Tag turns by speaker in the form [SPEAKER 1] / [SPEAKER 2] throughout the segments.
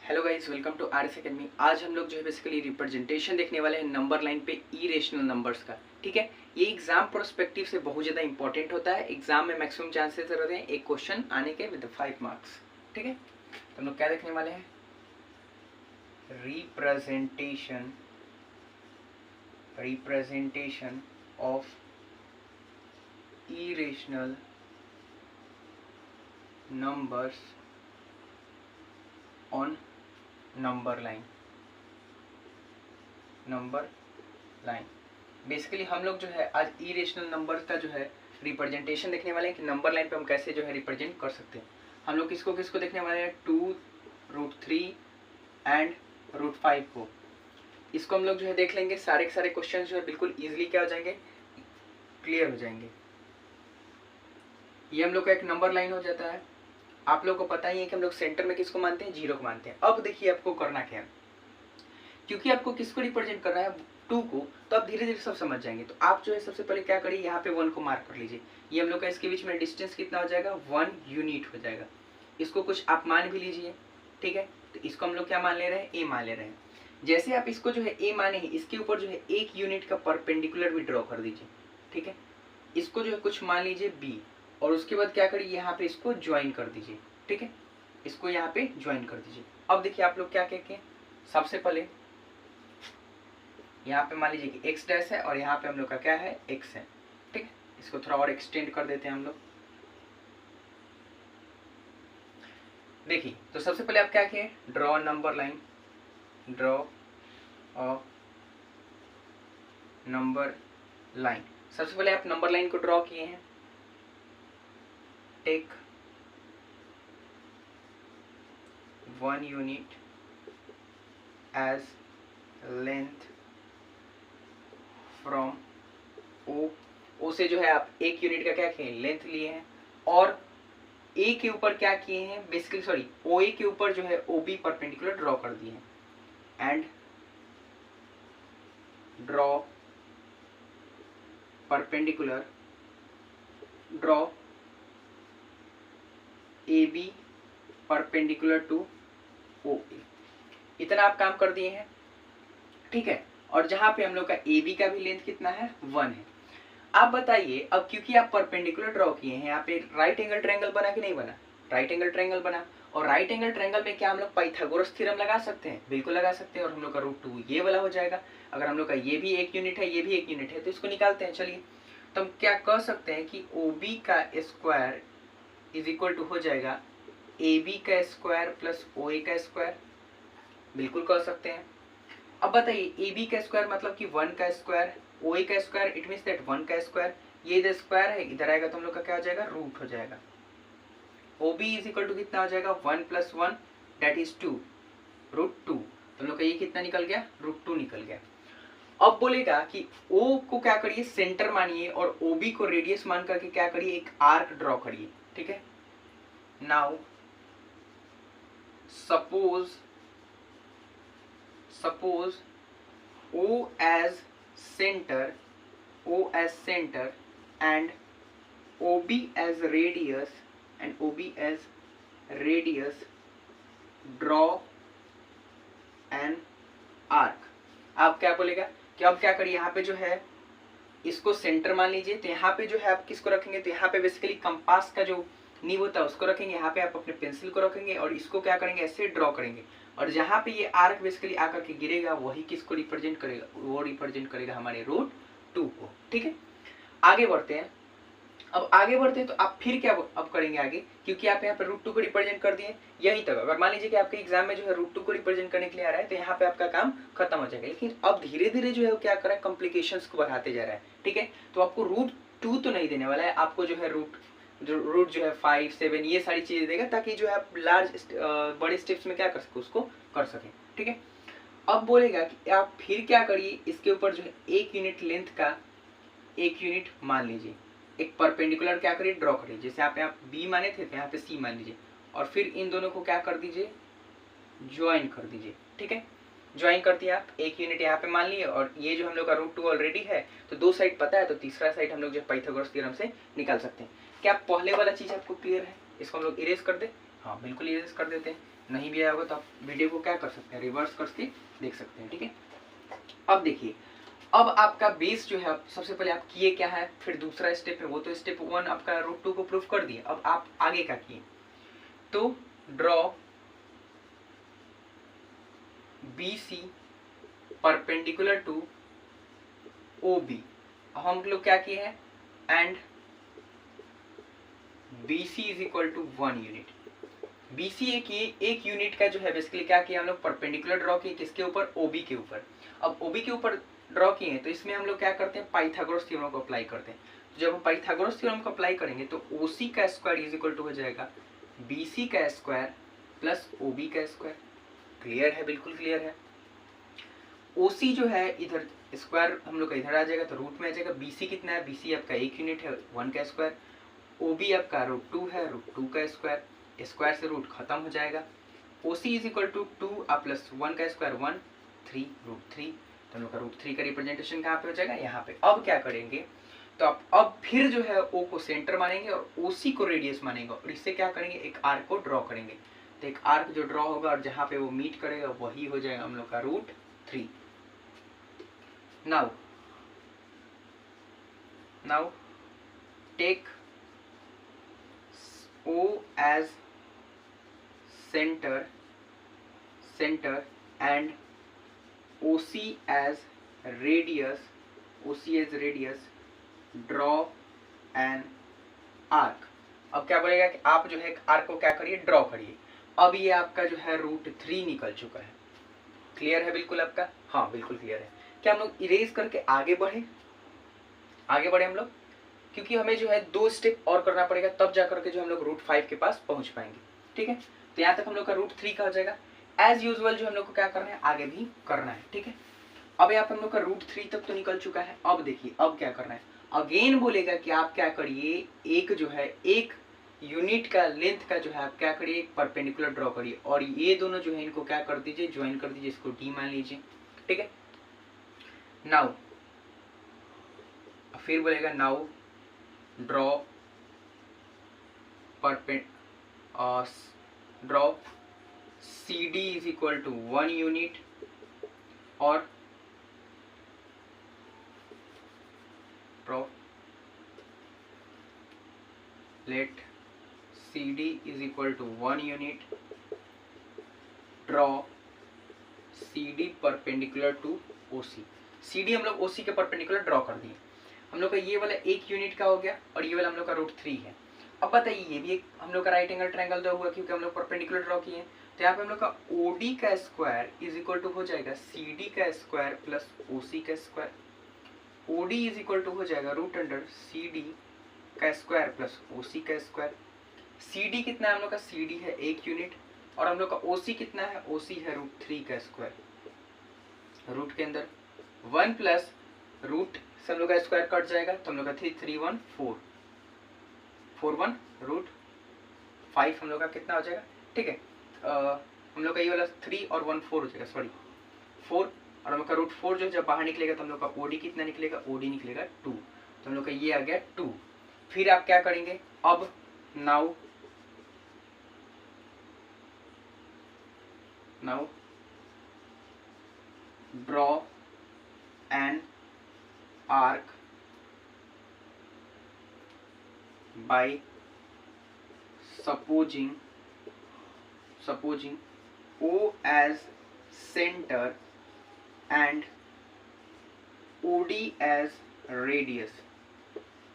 [SPEAKER 1] Hello guys, welcome to RS academy. आज हम लोग जो है बेसिकली रिप्रेजेंटेशन देखने वाले हैं नंबर लाइन पे इरेशनल नंबर्स का। ठीक है, ये एग्जाम प्रोस्पेक्टिव से बहुत ज़्यादा इंपॉर्टेंट होता है। एग्जाम में मैक्सिमम चांसेस रहते हैं एक क्वेश्चन आने के विद 5 मार्क्स। ठीक है, तो हम लोग क्या देखने वाले हैं? Representation of irrational numbers on number line. Basically हम लोग जो है आज इरेशनल नंबर का जो है रिप्रेजेंटेशन देखने वाले हैं कि नंबर लाइन पे हम कैसे जो है रिप्रेजेंट कर सकते हैं। हम लोग किसको किसको देखने वाले हैं? 2√3 एंड √5 को। इसको हम लोग जो है देख लेंगे। सारे के सारे क्वेश्चन जो है बिल्कुल इजीली क्या हो जाएंगे, क्लियर हो जाएंगे। ये हम लोग का एक नंबर लाइन हो जाता है। आप लोग को पता ही है कि हम लोग सेंटर में किसको मानते हैं? 0 को मानते हैं। अब देखिए आपको करना क्या है, क्योंकि आपको किसको रिप्रेजेंट करना है? 2 को, तो आप धीरे धीरे सब समझ जाएंगे। तो आप जो है सबसे पहले क्या करिए, यहाँ पे 1 को मार्क कर लीजिए। ये हम लोग का इसके बीच में डिस्टेंस कितना हो जाएगा? 1 यूनिट हो जाएगा। इसको कुछ आप मान भी लीजिए। ठीक है, तो इसको हम लोग क्या मान ले रहे हैं? ए मान ले रहे हैं। जैसे आप इसको जो है ए माने ही, इसके ऊपर जो है 1 यूनिट का परपेंडिकुलर भी ड्रॉ कर दीजिए। ठीक है, इसको जो है कुछ मान लीजिए बी, और उसके बाद क्या करिए, यहाँ पे इसको ज्वाइन कर दीजिए। ठीक है, इसको यहाँ पे ज्वाइन कर दीजिए। अब देखिए आप लोग क्या कहेंगे, सबसे पहले यहाँ पे मान लीजिए कि x डैश है और यहाँ पे हम लोग का क्या है? x है। ठीक है, इसको थोड़ा और एक्सटेंड कर देते हैं हम लोग। देखिए, तो सबसे पहले आप क्या किए? Draw number line, draw a number line. सबसे पहले आप नंबर लाइन को ड्रॉ किए हैं। Take 1 unit as length from O से जो है आप 1 यूनिट का क्या किए? लेंथ लिए हैं। और ए के ऊपर क्या किए हैं? बेसिकली सॉरी, ओ ए के ऊपर जो है ओ बी परपेंडिकुलर ड्रॉ कर दिए हैं। And draw perpendicular, draw A B perpendicular to O A. इतना आप काम कर दिए हैं। ठीक है, और जहां पे हम लोग का ए बी का भी लेंथ कितना है? 1 है। आप बताइए, अब क्योंकि आप परपेंडिकुलर ड्रॉ किए हैं, यहाँ पे राइट एंगल ट्रायंगल बना कि नहीं बना? राइट एंगल ट्रायंगल बना। और राइट एंगल ट्रायंगल में क्या हम लोग पाइथागोरस थ्योरम लगा सकते हैं? बिल्कुल लगा सकते हैं। और हम लोग का √2 ये वाला हो जाएगा। अगर हम लोग का ये भी 1 यूनिट है, ये भी 1 यूनिट है, तो इसको निकालते हैं। चलिए, तो हम क्या कह सकते हैं कि ओ बी का स्क्वायर इज इक्वल टू हो जाएगा ए बी का स्क्वायर प्लस ओ ए का स्क्वायर। बिल्कुल कह सकते हैं। अब बताइए, ए बी का स्क्वायर मतलब कि 1 का स्क्वायर, ओ ए का स्क्वायर इट मीन्स दैट 1 का स्क्वायर। ये इधर स्क्वायर है, इधर आएगा तो हम लोग का क्या हो जाएगा? रूट हो जाएगा। O B is equal to कितना हो जाएगा? 1 + 1 दैट इज 2, √2। तो हम लोग का ये कितना निकल गया? √2 निकल गया। अब बोलेगा कि ओ को क्या करिए? सेंटर मानिए, और ओ बी को रेडियस मान करके क्या करिए? एक आर्क ड्रॉ करिए। ठीक है, now suppose O as center and OB as radius, draw an arc। आप क्या बोलेगा कि अब क्या करिए, यहाँ पे जो है इसको सेंटर मान लीजिए। तो यहाँ पे जो है आप किसको रखेंगे? तो यहाँ पे बेसिकली कंपास का जो नींव होता है उसको रखेंगे। यहाँ पे आप अपने पेंसिल को रखेंगे और इसको क्या करेंगे? ऐसे ड्रॉ करेंगे। और जहाँ पे ये आर्क बेसिकली आकर के गिरेगा, वही किसको रिप्रेजेंट करेगा? वो रिप्रेजेंट करेगा हमारे √2 को। ठीक है, आगे बढ़ते हैं। अब आगे बढ़ते हैं तो आप फिर क्या अब करेंगे आगे, क्योंकि आप यहाँ पे √2 को रिप्रेजेंट कर दिए यहीं तक। अगर मान लीजिए कि आपके एग्जाम में जो है √2 को रिप्रेजेंट करने के लिए आ रहा है, तो यहाँ पे आपका काम खत्म हो जाएगा। लेकिन अब धीरे धीरे जो है वो क्या कर रहा है? कॉम्प्लिकेशंस को बढ़ाते जा रहा है। ठीक है, तो आपको √2 तो नहीं देने वाला है, आपको जो है रूट जो है 5, 7 ये सारी चीजें देगा, ताकि जो है आप बड़े स्टेप्स में क्या कर सके? उसको कर सके। ठीक है, अब बोलेगा कि आप फिर क्या करिए? इसके ऊपर जो है 1 यूनिट लेंथ का 1 यूनिट मान लीजिए, एक परपेंडिकुलर क्या करिए? ड्रॉ करिए। जैसे आप यहाँ बी माने थे तो यहाँ पे सी मान लीजिए, और फिर इन दोनों को क्या कर दीजिए? ज्वाइन कर दीजिए। ठीक है, ज्वाइन कर दिया आप, 1 यूनिट यहाँ पे मान लिए, और ये जो हम लोग का √2 ऑलरेडी है, तो 2 साइड पता है, तो तीसरा साइड हम लोग जो पाइथागोरस थ्योरम से निकाल सकते हैं। क्या पहले वाला चीज आपको क्लियर है? इसको हम लोग इरेज कर दे। हाँ बिल्कुल इरेज कर देते हैं, नहीं भी आया होगा तो आप वीडियो को क्या कर सकते हैं, रिवर्स करके देख सकते हैं। ठीक है, अब देखिए, अब आपका बेस जो है सबसे पहले आप किए क्या है, फिर दूसरा स्टेप है वो तो स्टेप 1 आपका √2 को प्रूफ कर दिए। अब आप आगे क्या किए, तो draw BC perpendicular to OB। हम लोग क्या किए हैं, and BC is equal to 1 unit. BC एक यूनिट का जो है बेसिकली क्या किया हम लोग, परपेंडिकुलर ड्रॉ किए किसके ऊपर, OB के ऊपर। अब OB के ऊपर ड्रॉ किए हैं तो इसमें हम लोग क्या करते हैं, पाइथागोरस थ्योरम को अप्लाई करते हैं। तो जब हम पाइथागोरस थ्योरम को अप्लाई करेंगे तो OC का स्क्वायर इज इक्वल टू हो जाएगा BC का स्क्वायर प्लस OB का स्क्वायर। क्लियर है, बिल्कुल क्लियर है। OC जो है इधर स्क्वायर हम लोग का इधर आ जाएगा तो रूट में आ जाएगा। BC कितना है, BC आपका 1 यूनिट है, 1 का स्क्वायर। OB आपका √2 है, √2 का स्क्वायर, स्क्वायर से रूट खत्म हो जाएगा। OC is equal to 2 plus 1 का स्क्वायर 1, 3 √3। तो हम लोग का √3 का रिप्रेजेंटेशन कहाँ पे हो जाएगा, यहाँ पे। अब क्या करेंगे, तो आप अब फिर जो है O को सेंटर मानेंगे और OC को रेडियस मानेंगे और इससे क्या करेंगे, एक आर्क को ड्रॉ करेंगे। तो एक आर्क जो ड्रॉ होगा और जहाँ पे वो मीट करेगा वही हो जाएगा हम लोग का √3। now take O as center and OC as radius, draw an arc। अब क्या बोलेगा कि आप जो है आर्क को क्या करिए, ड्रॉ करिए। अब ये आपका जो है √3 निकल चुका है। क्लियर है बिल्कुल आपका, हाँ बिल्कुल क्लियर है। क्या हम लोग इरेज करके आगे बढ़े हम लोग, क्योंकि हमें जो है 2 स्टेप और करना पड़ेगा तब जा करके जो हम लोग √5 के पास पहुंच पाएंगे। ठीक है, तो यहाँ तक हम लोग का √3 का हो जाएगा। एज यूजुअल जो हम लोग को क्या करना है, आगे भी करना है। ठीक है, अब यहाँ पे हम लोग का √3 तक तो निकल चुका है। अब देखिए अब क्या करना है, अगेन बोलेगा कि आप क्या करिए, एक जो है एक यूनिट का लेंथ का जो है आप क्या करिए, एक परपेंडिकुलर ड्रॉ करिए और ये दोनों जो है इनको क्या कर दीजिए, ज्वाइन कर दीजिए, इसको D मान लीजिए। ठीक है, नाउ फिर बोलेगा now draw CD is equal to 1 unit और let CD is equal to 1 unit, draw CD perpendicular to OC। CD हम लोग OC के परपेंडिकुलर ड्रॉ कर दिए। हम लोग का ये वाला 1 यूनिट का हो गया और ये वाला हम लोग का √3 है। अब बताइए ये भी एक हम लोग का राइट एंगल ट्रायंगल दो हुआ क्योंकि हम लोग परपेंडिकुलर ड्रॉ किए। तो यहाँ पे हम लोग का OD का स्क्वायर इज इक्वल टू हो जाएगा CD का स्क्वायर प्लस OC का square. OD is equal to हो जाएगा √CD का स्क्वायर प्लस OC का स्क्वायर। CD कितना है हम लोग का, CD है 1 यूनिट और हम लोग का OC कितना है, OC है √3 का स्क्वायर। रूट के अंदर 1 प्लस रूट से हम लोग का स्क्वायर कट जाएगा तो हम लोग का 3 1 4 4 1 √5 हम लोग का कितना हो जाएगा। ठीक है, हम लोग का ये वाला 3 और 1 4 हो जाएगा, सॉरी 4 और हम लोग का √4 जो जब बाहर निकलेगा तो हम लोग का OD कितना निकलेगा, OD निकलेगा 2। तो हम लोग का ये आ गया 2। फिर आप क्या करेंगे, अब now draw an arc bye supposing O as center and OD as radius।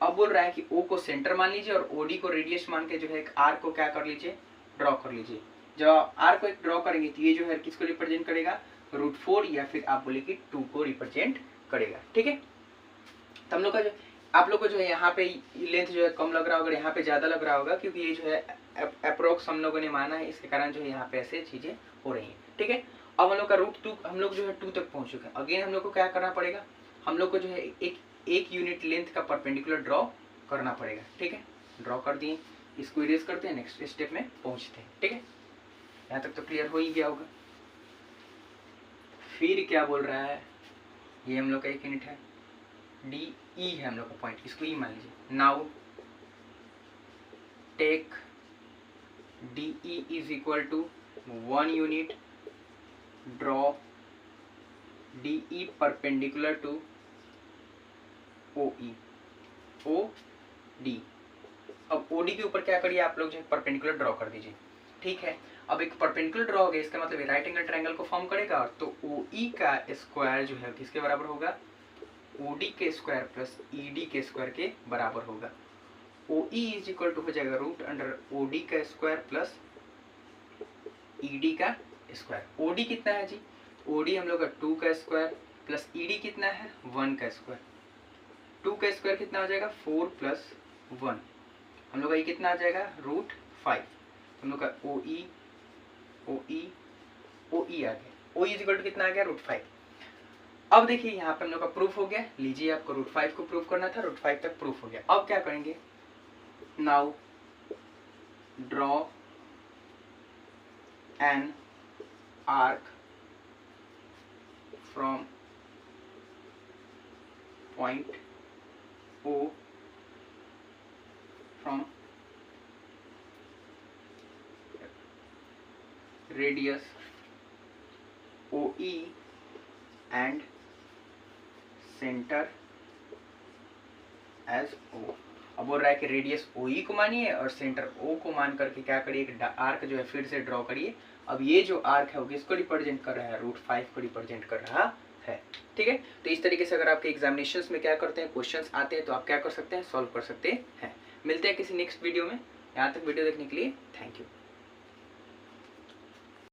[SPEAKER 1] अब बोल रहा है कि O को सेंटर मान लीजिए और OD को रेडियस मान के जो है एक आर्क को क्या कर लीजिए, ड्रॉ कर लीजिए। जब आप आर्क को एक ड्रॉ करेंगे तो ये जो है किसको रिप्रेजेंट करेगा, √4 या फिर आप बोले कि 2 को रिप्रेजेंट करेगा। ठीक है, तो हम लोग का जो आप लोग को जो है यहाँ पे लेंथ जो है कम लग रहा होगा, यहाँ पे ज्यादा लग रहा होगा क्योंकि ये जो है अप्रोक्स हम लोगों ने माना है, इसके कारण जो है यहाँ पे ऐसे चीजें हो रही हैं। ठीक है, अब हम लोग का √2 हम लोग जो है 2 तक पहुंच चुके हैं। अगेन हम लोग को क्या करना पड़ेगा, हम लोग को जो है एक यूनिट लेंथ का परपेंडिकुलर ड्रॉ करना पड़ेगा। ठीक है, ड्रॉ कर दिए, इसको इरेज करते हैं, नेक्स्ट स्टेप में पहुंचते हैं। ठीक है, यहाँ तक तो क्लियर हो ही गया होगा। फिर क्या बोल रहा है, ये हम लोग का 1 यूनिट है, DE है हम लोग का पॉइंट, इसको E मान लीजिए। Now take DE is equal to 1 unit, draw DE perpendicular to OE, OD। अब OD के ऊपर क्या करिए आप लोग, जो है परपेंडिकुलर ड्रॉ कर दीजिए। ठीक है, अब एक परपेंडिकुलर ड्रॉ हो गया, इसका मतलब राइट एंगल ट्रायंगल को फॉर्म करेगा, तो OE का स्क्वायर जो है किसके बराबर होगा, OD के स्क्वायर प्लस ED के स्क्वायर के बराबर होगा। OE इज इक्वल टू हो जाएगा रूट अंडर OD का स्क्वायर प्लस ED का स्क्वायर। OD कितना है जी, OD हम लोग का 2 का स्क्वायर प्लस ED कितना है 1 का स्क्वायर। 2 का स्क्वायर कितना हो जाएगा 4 प्लस 1, हम लोग का ये कितना आ जाएगा रूट 5। हम लोग का OE आ गया, OE इज इक्वल टू कितना आ गया रूट 5। अब देखिए यहाँ पे हम लोग का प्रूफ हो गया, लीजिए आपको रूट 5 को प्रूफ करना था, रूट 5 तक प्रूफ हो गया। अब क्या करेंगे, now draw an arc from point O from radius OE and center as O। अब बोल रहा है कि रेडियस OE को मानिए और सेंटर O को मान करके क्या करिए, एक आर्क जो है फिर से ड्रॉ करिए। अब ये जो आर्क है वो किसको रिप्रेजेंट कर रहा है, रूट 5 को रिप्रेजेंट कर रहा है। ठीक है, तो इस तरीके से अगर आपके एग्जामिनेशंस में क्या करते हैं, क्वेश्चंस आते हैं तो आप क्या कर सकते हैं, सॉल्व कर सकते हैं। मिलते हैं किसी नेक्स्ट वीडियो में, यहाँ तक वीडियो देखने के लिए थैंक यू।